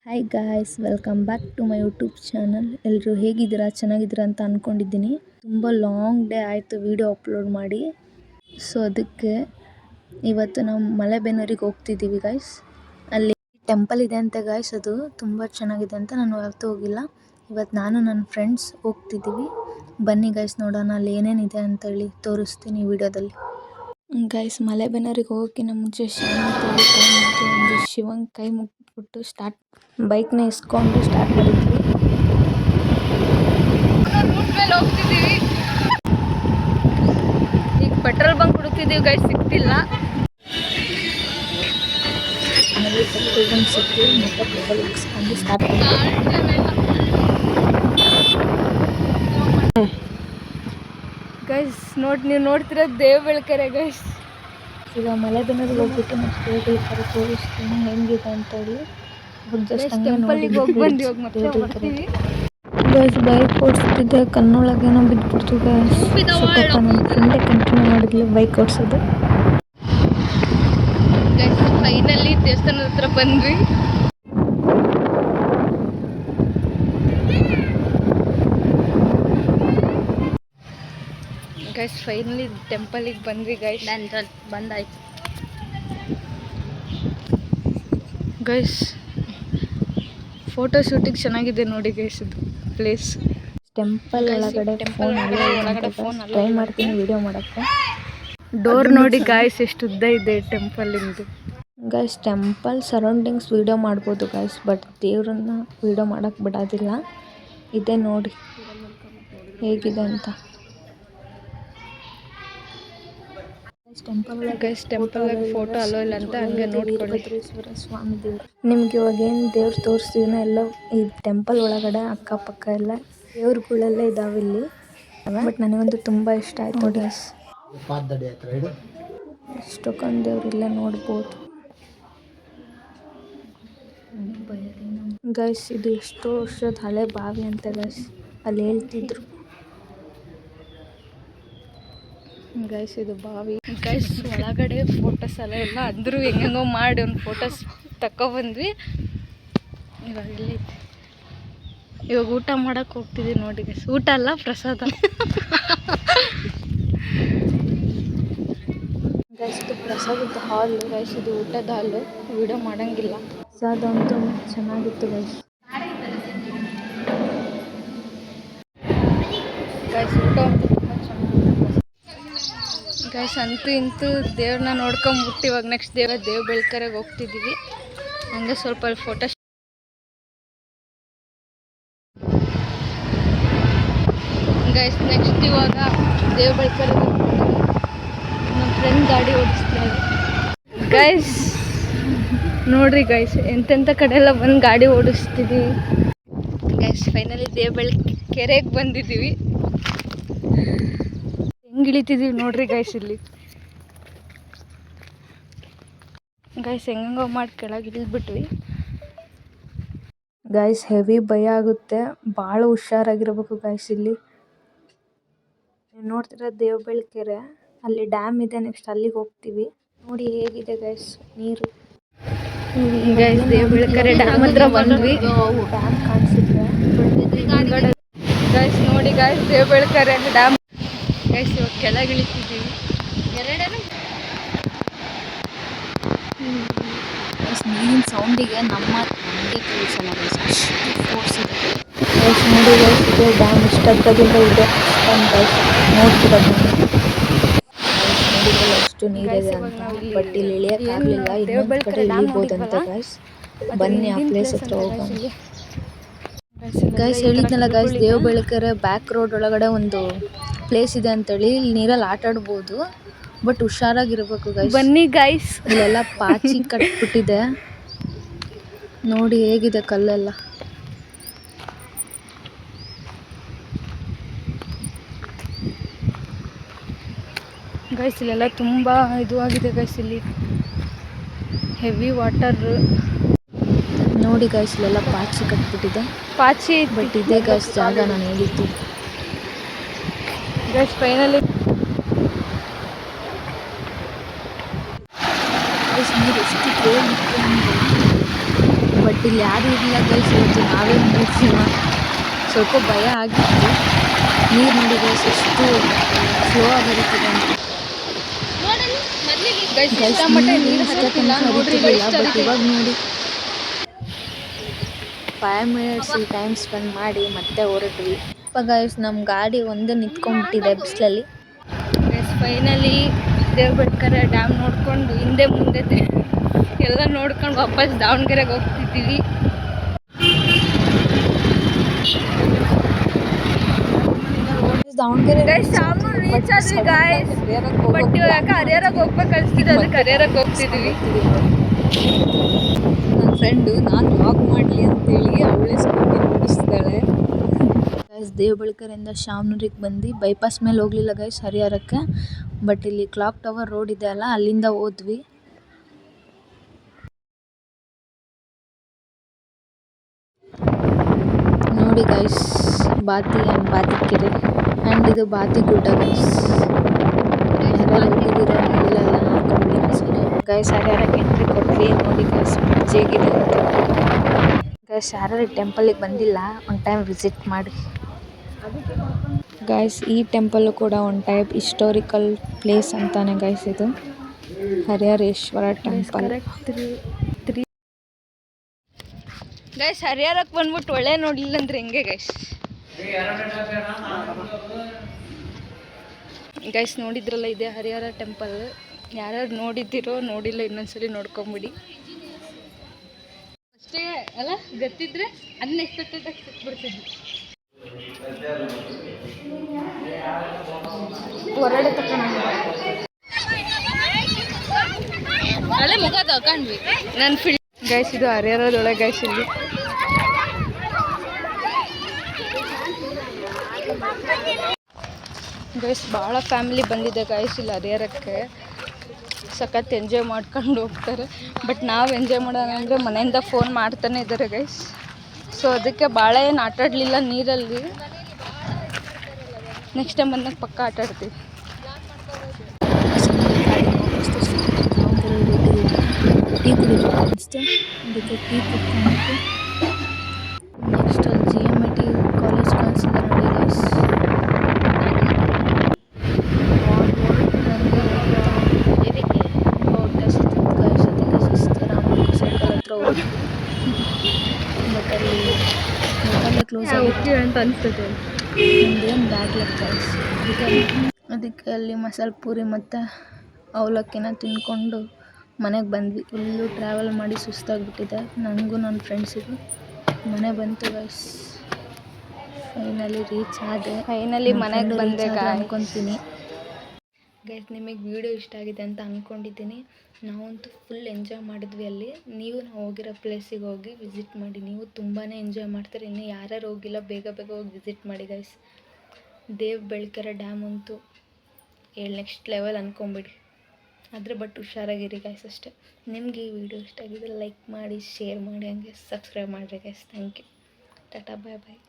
Hi guys, welcome back to my YouTube channel. ಎಲ್ಲರೂ ಹೇಗಿದ್ದೀರಾ? ಚೆನ್ನಾಗಿದ್ದೀರಾ ಅಂತ ಅಂದ್ಕೊಂಡಿದ್ದೀನಿ. ತುಂಬ ಲಾಂಗ್ ಡೇ ಆಯಿತು ವಿಡಿಯೋ ಅಪ್ಲೋಡ್ ಮಾಡಿ. ಸೊ ಅದಕ್ಕೆ ಇವತ್ತು ನಾವು ಮಲೆಬೆನ್ನೂರಿಗೆ ಹೋಗ್ತಿದ್ದೀವಿ ಗಾಯ್ಸ್. ಅಲ್ಲಿ ಟೆಂಪಲ್ ಇದೆ ಅಂತೆ ಗಾಯ್ಸ್, ಅದು ತುಂಬ ಚೆನ್ನಾಗಿದೆ ಅಂತ. ನಾನು ಯಾವತ್ತೂ ಹೋಗಿಲ್ಲ. ಇವತ್ತು ನಾನು ನನ್ನ ಫ್ರೆಂಡ್ಸ್ ಹೋಗ್ತಿದ್ದೀವಿ. ಬನ್ನಿ ಗಾಯ್ಸ್, ನೋಡೋಣ ಅಲ್ಲಿ ಏನೇನಿದೆ ಅಂತೇಳಿ ತೋರಿಸ್ತೀನಿ ವಿಡಿಯೋದಲ್ಲಿ. ಗೈಸ್, ಮಲೆಬೆನ್ನೂರಿಗೆ ಹೋಗೋಕ್ಕಿಂತ ಮುಂಚೆ ಒಂದು ಶಿವಂಗ್ ಕೈ ಮುಗ್ಬಿಟ್ಟು ಬೈಕ್ನ ಇಸ್ಕೊಂಡು ಸ್ಟಾರ್ಟ್ ಮಾಡಿದ್ವಿ. ಹೋಗ್ತಿದ್ದೀವಿ. ಈಗ ಪೆಟ್ರೋಲ್ ಬಂಕ್ ಹುಡುಕ್ತಿದ್ದೀವಿ ಗೈಸ್, ಸಿಗ್ತಿಲ್ಲ. ಪೆಟ್ರೋಲ್ ಬಂಕ್ ಸಿಕ್ಕಿವಿ, ಮತ್ತೆ ಪೆಟ್ರೋಲ್ ಇಸ್ಕೊಂಡು ಸ್ಟಾರ್ಟ್ ಮಾಡಿದ್ವಿ. ಗೈಸ್ ನೀವು ನೋಡ್ತಿರೋದು ದೇವಬೆಳಕೆರೆ ಗೈಸ್. ಈಗ ಮಲೆಬೆನ್ನೂರಿಗೆ ಹೋಗ್ಬಿಟ್ಟು ಮತ್ತೆ ದೇವಬೆಳಕೆರೆ ತೋರಿಸ್ತೀನಿ ಹೆಂಗಿದೆ ಅಂತೇಳಿ. ಟೆಂಪಲ್ಗೆ ಹೋಗಿ ಬಂದು ಮತ್ತೆ ಬರ್ತೀವಿ ಗೈಸ್. ಬೈಕ್ ಓಡಿಸ್ತಿದ್ದೆ, ಕಣ್ಣೊಳಗೇನೋ ಬಿದ್ದುಬಿಡ್ತು ಗೈಸ್. ನನ್ನ ಫ್ರೆಂಡೇ ಕಂಟಿನ್ಯೂ ಮಾಡಿದ್ಲು ಬೈಕ್ ಓಡಿಸೋದು. ಗೈಸ್ ಫೈನಲಿ ದೇವಸ್ಥಾನದ ಹತ್ರ ಬಂದ್ವಿ. ಗೈಸ್ ಫೈನಲಿ ಟೆಂಪಲಿಗೆ ಬಂದ್ವಿ ಗೈಸ್. ಬಂದಾಯ್ತು ಗೈಸ್. ಫೋಟೋ ಶೂಟಿಂಗ್ ಚೆನ್ನಾಗಿದೆ ನೋಡಿ ಗೈಸ್ ಇದು ಪ್ಲೇಸ್. ಟೆಂಪಲ್ ಒಳಗಡೆ ಫೋನ್ ಟ್ರೈ ಮಾಡ್ತೀನಿ ವಿಡಿಯೋ ಮಾಡೋಕ್ಕೆ. ಡೋರ್ ನೋಡಿ ಗಾಯ್ಸ್, ಎಷ್ಟು ಉದ್ದ ಇದೆ ಟೆಂಪಲ್ ಇಂದು ಗೈಸ್. ಟೆಂಪಲ್ ಸರೌಂಡಿಂಗ್ಸ್ ವಿಡಿಯೋ ಮಾಡ್ಬೋದು ಗೈಸ್, ಬಟ್ ದೇವ್ರನ್ನ ವಿಡಿಯೋ ಮಾಡೋಕ್ಕೆ ಬಿಡೋದಿಲ್ಲ. ಇದೆ ನೋಡಿ ಹೇಗಿದೆ ಅಂತ. ಟೆಂಪಲ್ ಫೋಟೋ ಅಲೋ ಇಲ್ಲ ಅಂತ ಹಂಗೆ ನೋಡ್ಕೊಳ್ಳಿ. ಸ್ವಾಮಿ ದೇವರು ನಿಮ್ಗೆ ಇವಾಗ ಏನು ದೇವ್ರು ತೋರಿಸ್ತೀನೋ ಎಲ್ಲ ಈ ಟೆಂಪಲ್ ಒಳಗಡೆ ಅಕ್ಕಪಕ್ಕ ಎಲ್ಲ ದೇವ್ರುಗಳೆಲ್ಲ ಇದಾವೆ ಇಲ್ಲಿ. ಬಟ್ ನನಗಂತೂ ತುಂಬ ಇಷ್ಟ ಆಯ್ತು ಗೈಸ್. ಎಷ್ಟೊಂದು ದೇವ್ರು ಇಲ್ಲೇ ನೋಡ್ಬೋದು ಗೈಸ್. ಇದು ಎಷ್ಟೋ ವರ್ಷದ ಹಳೆ ಬಾವಿ ಅಂತ ಗೈಸ್, ಅಲ್ಲಿ ಹೇಳ್ತಿದ್ರು ಗೈಸ್. ಇದು ಬಾವಿ ಗೈಸ್. ಒಳಗಡೆ ಫೋಟೋಸ್ ಎಲ್ಲ ಇಲ್ಲ ಅಂದರೂ ಹೆಂಗೋ ಮಾಡಿ ಒಂದು ಫೋಟೋಸ್ ತಗೊಬಂದ್ವಿ. ಇವಾಗ ಊಟ ಮಾಡಕ್ಕೆ ಹೋಗ್ತಿದ್ದೀವಿ ನೋಡಿ ಗೈಸ್. ಊಟ ಅಲ್ಲ, ಪ್ರಸಾದ ಗೈಸ್. ಇದು ಪ್ರಸಾದದ ಹಾಲ್ ಗೈಸ್, ಇದು ಊಟದ ಹಾಲು. ವಿಡಿಯೋ ಮಾಡೋಂಗಿಲ್ಲ. ಪ್ರಸಾದ ಅಂತೂ ಚೆನ್ನಾಗಿತ್ತು ಗೈಸ್. ಗೈಸ್ ಊಟ ಅಂತೂ ತುಂಬ ಚೆನ್ನಾಗಿತ್ತು ಗೈಸ್. ಅಂತೂ ಇಂತೂ ದೇವ್ರನ್ನ ನೋಡ್ಕೊಂಬಿಟ್ಟು ಇವಾಗ ನೆಕ್ಸ್ಟ್ ದೇವಬೆಳಕೆರೆಗೆ ಹೋಗ್ತಿದ್ದೀವಿ. ಹಂಗೆ ಸ್ವಲ್ಪ ಫೋಟೋ ಗೈಸ್. ನೆಕ್ಸ್ಟ್ ಇವಾಗ ದೇವಬೆಳಕೆರೆಗೆ ಹೋಗ್ತಿದ್ದೀವಿ. ನಮ್ಮ ಫ್ರೆಂಡ್ ಗಾಡಿ ಓಡಿಸ್ತಾರೆ ಗೈಸ್. ನೋಡ್ರಿ ಗೈಸ್, ಎಂತೆಂಥ ಕಡೆ ಎಲ್ಲ ಬಂದು ಗಾಡಿ ಓಡಿಸ್ತಿದ್ದೀವಿ ಗೈಸ್. ಫೈನಲಿ ದೇವಬೆಳಕೆರೆಗೆ ಬಂದಿದ್ದೀವಿ. ಹೆಂಗೆ ಇಳಿತಿದ್ದೀವಿ ನೋಡ್ರಿ ಗೈಸ್. ಇಲ್ಲಿ ಗೈಸ್ ಹೆಂಗೋ ಮಾಡಿ ಕೆಳಗೆ ಇಳಿದ್ಬಿಟ್ವಿ ಗೈಸ್. ಹೆವಿ ಭಯ ಆಗುತ್ತೆ, ಭಾಳ ಹುಷಾರಾಗಿರ್ಬೇಕು ಗೈಸ್. ಇಲ್ಲಿ ನೀವು ನೋಡ್ತಿರೋ ದೇವಬೆಳಕೆರೆ, ಅಲ್ಲಿ ಡ್ಯಾಮ್ ಇದೆ. ನೆಕ್ಸ್ಟ್ ಅಲ್ಲಿಗೆ ಹೋಗ್ತೀವಿ. ನೋಡಿ ಹೇಗಿದೆ ಗೈಸ್ ನೀರು ಗೈಸ್. ದೇವಬೆಳಕೆರೆ ಡ್ಯಾಮ್ ಹತ್ರ ಬಂದ್ವಿ. ಡ್ಯಾಮ್ ಕಾಣಿಸಿದ್ರೆ ಗೈಸ್. ನೋಡಿ ಗೈಸ್, ದೇವಬೆಳಕೆರೆ ಡ್ಯಾಮ್ ಗೈಸ್. ಇವಾಗ ಕೆಳಗೆ ಇಳಿತಿದ್ದೀವಿ. ನೀರಿನ ಸೌಂಡಿಗೆ ನಮಗೆ ಕೇಳಿಸಲ್ಲ ಗೈಸ್, ಅಷ್ಟು ಫೋರ್ಸ್ ಇದೆ ಗೈಸ್. ನೋಡಿ ಗೈಸ್, ಇದೆ ಡ್ಯಾಮ್. ಇಷ್ಟದಿಂದ ಇದೆ ನೋಡ್ತಿರೋದು ನೋಡಿದ್ರೆ ಎಷ್ಟು ನೀರಿದೆ ಅಂತ. ಬಟ್ ಇಲ್ಲಿ ಇಳಿಯೋಕ್ಕಾಗಲಿಲ್ಲ. ಇನ್ನೊಂದು ಕಡೆ ಇಳಿಬೋದಂತೆ ಗೈಸ್. ಬನ್ನಿ ಆ ಪ್ಲೇಸ್ ಹತ್ರ ಹೋಗೋಣ ಗೈಸ್. ಹೇಳಿದ್ನಲ್ಲ ಗೈಸ್, ದೇವಬೆಳಕೆರೆ ಬ್ಯಾಕ್ ರೋಡ್ ಒಳಗಡೆ ಒಂದು ಪ್ಲೇಸ್ ಇದೆ ಅಂತೇಳಿ. ಇಲ್ಲಿ ನೀರಲ್ಲಿ ಆಟ ಆಡ್ಬೋದು, ಬಟ್ ಹುಷಾರಾಗಿರ್ಬೇಕು ಗೈಸ್. ಬನ್ನಿ ಗೈಸ್. ಇಲ್ಲೆಲ್ಲ ಪಾಚಿ ಕಟ್ಬಿಟ್ಟಿದೆ ನೋಡಿ ಹೇಗಿದೆ ಕಲ್ಲೆಲ್ಲ ಗೈಸ್. ಇಲ್ಲೆಲ್ಲ ತುಂಬ ಇದು ಆಗಿದೆ ಗೈಸ್. ಇಲ್ಲಿ ಹೆವಿ ವಾಟರ್ ನೋಡಿ ಗೈಸ್. ಇಲ್ಲೆಲ್ಲ ಪಾಚಿ ಕಟ್ಬಿಟ್ಟಿದೆ. ಪಾಚಿ ಬಟ್ ಇದೆ ಗೈಸ್ ಜಾಗ ನಾನು ಹೇಳಿದ್ದು ಗೈಸ್. ಫೈನಲಿ ನೀರು ಎಷ್ಟು ಬಟ್ ಇಲ್ಲಿ ಯಾರು ಇರಲಿಲ್ಲ ಗೈಸ್, ಇವತ್ತು ನಾವೇ 3 ಜನ. ಸ್ವಲ್ಪ ಭಯ ಆಗಿತ್ತು. ನೀರು ನೋಡಿ ಗೈಸ್ ಎಷ್ಟು ಸ್ಲೋ ಆಗಿ ಬರುತ್ತದೆ ಅಂತ. ಗೈಸ್ ನೀರು ಹರಿತಿರಲಿಲ್ಲ, ಬಟ್ ಇವಾಗ ನೋಡಿ 5 ಮಿನಿಟ್ಸ್ ಟೈಮ್ ಸ್ಪೆಂಡ್ ಮಾಡಿ ಮತ್ತೆ ಹೊರಟ್ವಿ. ಗೈಸ್ ನಮ್ಮ ಗಾಡಿ ಒಂದೇ ನಿಂತ್ಕೊಂಡ್ಬಿಟ್ಟಿದೆ ಬಿಸಿಲಲ್ಲಿ. ಗೈಸ್ ಫೈನಲಿ ದೇವಬೆಳಕೆರೆ ಡ್ಯಾಮ್ ನೋಡ್ಕೊಂಡು ಹಿಂದೆ ಮುಂದೆ ಎಲ್ಲ ನೋಡ್ಕೊಂಡು ವಾಪಸ್ ದಾವಣಗೆರೆಗೆ ಹೋಗ್ತಿದ್ದೀವಿ. ದಾವಣಗೆರೆ ರೀಚ್ ಆದ್ವಿ ಗಾಯ್ಸ್. ಬಟ್ ಇವಾಗ ಹರಿಹರಕ್ಕೆ ಹೋಗ್ಬೇಕು ಅನಿಸ್ತಿದೆ, ಅದಕ್ಕೆ ಹರಿಹರಕ್ಕೆ ಹೋಗ್ತಿದ್ದೀವಿ. ನನ್ನ ಫ್ರೆಂಡು ನಾನು ವಾಕ್ ಮಾಡಲಿ ಅಂತೇಳಿ ಅವಳೇ ಸ್ಕೂಟಿ ಓಡಿಸ್ತಾಳೆ. ಗೈಸ್ ದೇವಬೆಳಕೆರೆಯಿಂದ ಶಾಮನೂರಿಗೆ ಬಂದು ಬೈಪಾಸ್ ಮೇಲೆ ಹೋಗಲಿಲ್ಲ ಗೈಸ್ ಹರಿಹರಕ್ಕೆ, ಬಟ್ ಇಲ್ಲಿ ಕ್ಲಾಕ್ ಟವರ್ ರೋಡ್ ಇದೆ ಅಲ್ಲ, ಅಲ್ಲಿಂದ ಹೋದ್ವಿ. ನೋಡಿ ಗೈಸ್ ಬಾತಿ ಆ್ಯಂಡ್ ಬಾತಿಕೆರೆ ಆ್ಯಂಡ್ ಇದು ಬಾತಿಗುಡ್ಡ ಗೈಸ್. ಹೋಗಿದ್ದೀರಾ ನೋಡಿಲ್ಲ ಎಲ್ಲ ನೋಡ್ಕೊಂಡ್ಬಿಡಿ ಸರಿ ಗೈಸ್. ಹರಿಹರಕ್ಕೆ ಎಂಟ್ರಿ ಕೊಟ್ವಿ. ನೋಡಿ ಗೈಸ್ ಹೇಗಿದೆ ಅಂತ. ಗೈಸ್ ಯಾರು ಟೆಂಪಲಿಗೆ ಬಂದಿಲ್ಲ, ಒಂದು ಟೈಮ್ ವಿಸಿಟ್ ಮಾಡಿ ಗೈಸ್. ಈ ಟೆಂಪಲ್ಲು ಕೂಡ ಒಂದು ಟೈಪ್ ಹಿಸ್ಟೋರಿಕಲ್ ಪ್ಲೇಸ್ ಅಂತಾನೆ ಗೈಸ್. ಇದು ಹರಿಹರೇಶ್ವರ ಟೆಂಪಲ್. ಗೈಸ್ ಹರಿಹರಕ್ಕೆ ಬಂದ್ಬಿಟ್ಟು ಒಳ್ಳೆ ನೋಡಲಿಲ್ಲ ಅಂದ್ರೆ ಹೆಂಗೆ ಗೈಸ್. ಗೈಸ್ ನೋಡಿದ್ರಲ್ಲ, ಇದೆ ಹರಿಹರ ಟೆಂಪಲ್. ಯಾರ್ಯಾರು ನೋಡಿದ್ದೀರೋ ನೋಡಿಲ್ಲ ಇನ್ನೊಂದ್ಸಲಿ ನೋಡ್ಕೊಂಬಿಡಿ ಅಷ್ಟೇ ಅಲ್ಲ. ಗೊತ್ತಿದ್ರೆ ಅನ್ಎಕ್ಸ್ಪೆಕ್ಟೆಡ್ ಆಗಿ ಸಿಕ್ಬಿಡ್ತಿದ್ವಿ. ಹೊರಡೆ ತಗೊಂಡು ಅಲ್ಲೇ ಮುಖ ತಗೊಂಡ್ವಿ ನನ್ನ ಫೀಲ್ಡ್ ಗೈಸ್. ಇದು ಹರಿಹರದೊಳಗೆ ಗೈಸ್. ಇಲ್ಲಿ ಗೈಸ್ ಭಾಳ ಫ್ಯಾಮಿಲಿ ಬಂದಿದೆ ಗೈಸ್ ಇಲ್ಲಿ ಹರಿಹರಕ್ಕೆ. ಸಖತ್ ಎಂಜಾಯ್ ಮಾಡ್ಕೊಂಡು ಹೋಗ್ತಾರೆ. ಬಟ್ ನಾವು ಎಂಜಾಯ್ ಮಾಡೋಣ ಅಂದರೆ ಮನೆಯಿಂದ ಫೋನ್ ಮಾಡ್ತಾನೆ ಇದ್ದಾರೆ ಗೈಸ್. ಸೊ ಅದಕ್ಕೆ ಭಾಳ ಏನು ಆಟಾಡಲಿಲ್ಲ ನೀರಲ್ಲಿ. ನೆಕ್ಸ್ಟ್ ಟೈಮ್ ಬಂದಾಗ ಪಕ್ಕ ಆಟಾಡ್ತೀವಿ. ಟೀ ಕುಡಿಬೇಕು ಅನಿಸ್ತು, ಅದಕ್ಕೆ ಟೀ ಕುಡ್ಕೊಂಡ್ಬಿಟ್ಟು ನೆಕ್ಸ್ಟ್ ಅಲ್ಲಿ GMIT ಕಾಲೇಜ್ ಕಾಣಿಸಿದೆ ನೋಡಿ ಗೈಸ್. ಸರ್ಕಲ್ ಹತ್ರ ಹೋಗಿ ಬಟ್ ಅಲ್ಲಿ ಕ್ಲೋಸ್ ಆಗಿ ಅಂತ ಅನಿಸ್ತದೆ. ನಮ್ದೇನು ಬ್ಯಾಡ್ ಲಕ್ ಗೈಸ್. ಅದಕ್ಕೆ ಅಲ್ಲಿ ಮಸಾಲೆ ಪೂರಿ ಮತ್ತು ಅವಲಕ್ಕಿನ ತಿಂದ್ಕೊಂಡು ಮನೆಗೆ ಬಂದ್ವಿ. ಫುಲ್ಲು ಟ್ರಾವೆಲ್ ಮಾಡಿ ಸುಸ್ತಾಗಿಬಿಟ್ಟಿದೆ ನನಗೂ ನನ್ನ ಫ್ರೆಂಡ್ಸಿಗೂ. ಮನೆ ಬಂತು ಗೈಸ್. ಫೈನಲಿ ರೀಚ್ ಆದೆ. ಫೈನಲಿ ಮನೆಗೆ ಬಂದೆ ಅನ್ಕೊತೀನಿ ಗೈಸ್. ನಿಮಗೆ ವಿಡಿಯೋ ಇಷ್ಟ ಆಗಿದೆ ಅಂತ ಅಂದ್ಕೊಂಡಿದ್ದೀನಿ. ನಾವಂತೂ ಫುಲ್ ಎಂಜಾಯ್ ಮಾಡಿದ್ವಿ ಅಲ್ಲಿ. ನೀವು ನಾವು ಹೋಗಿರೋ ಪ್ಲೇಸಿಗೆ ಹೋಗಿ ವಿಸಿಟ್ ಮಾಡಿ, ನೀವು ತುಂಬಾ ಎಂಜಾಯ್ ಮಾಡ್ತೀರಿ. ಇನ್ನು ಯಾರ್ಯಾರು ಹೋಗಿಲ್ಲ ಬೇಗ ಬೇಗ ಹೋಗಿ ವಿಸಿಟ್ ಮಾಡಿ ಗೈಸ್. ದೇವಬೆಳಕೆರೆ ಡ್ಯಾಮ್ ಅಂತೂ ನೆಕ್ಸ್ಟ್ ಲೆವೆಲ್ ಅಂದ್ಕೊಂಬಿಡಿ. ಆದರೆ ಬಟ್ ಹುಷಾರಾಗಿರಿ ಗೈಸ್ ಅಷ್ಟೇ. ನಿಮಗೆ ಈ ವಿಡಿಯೋ ಇಷ್ಟ ಆಗಿದ್ರೆ ಲೈಕ್ ಮಾಡಿ, ಶೇರ್ ಮಾಡಿ, ಹಂಗೆ ಸಬ್ಸ್ಕ್ರೈಬ್ ಮಾಡಿರಿ guys. Thank you. Tata bye bye.